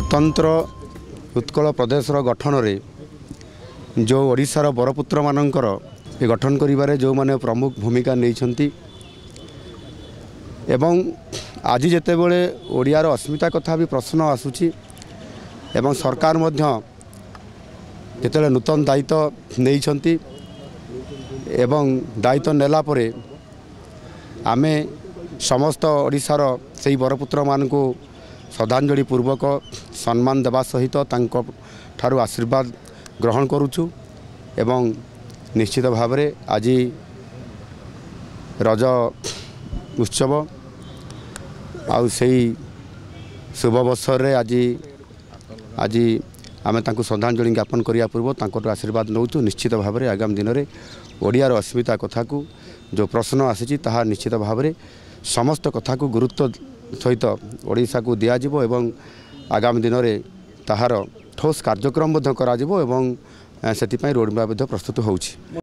स्वतंत्र उत्कल प्रदेश गठन में जो ओडिशार बरपुत्र मानकर गठन करिबारे जो माने प्रमुख भूमिका नहीं एवं आज जितेबले ओडियार अस्मिता कथा भी प्रश्न आसूची एवं सरकार मध्य जिते नूतन दायित्व नहीं एवं दायित्व नेला परे आमे समस्त ओडिशार से बरपुत्र मान को श्रद्धांजलि पूर्वक सम्मान देवा सहित ठारू आशीर्वाद ग्रहण करुचु एवं निश्चित भाव में आज रज उत्सव आउ से शुभ अवसर रे आज आमे तांको श्रद्धांजलि ज्ञापन करिया पूर्व तांको आशीर्वाद नौचु। निश्चित भाव में आगामी दिन में ओडियार अस्मिता कथा को जो प्रश्न आसी ताहा निश्चित भाव में समस्त कथा को गुरुत्व सहित ओडिशा को दियाजिबो एवं आगामी दिन में ताहार ठोस कार्यक्रम करा जिवो एवं सेति पई रोड मैप प्रस्तुत होउछि।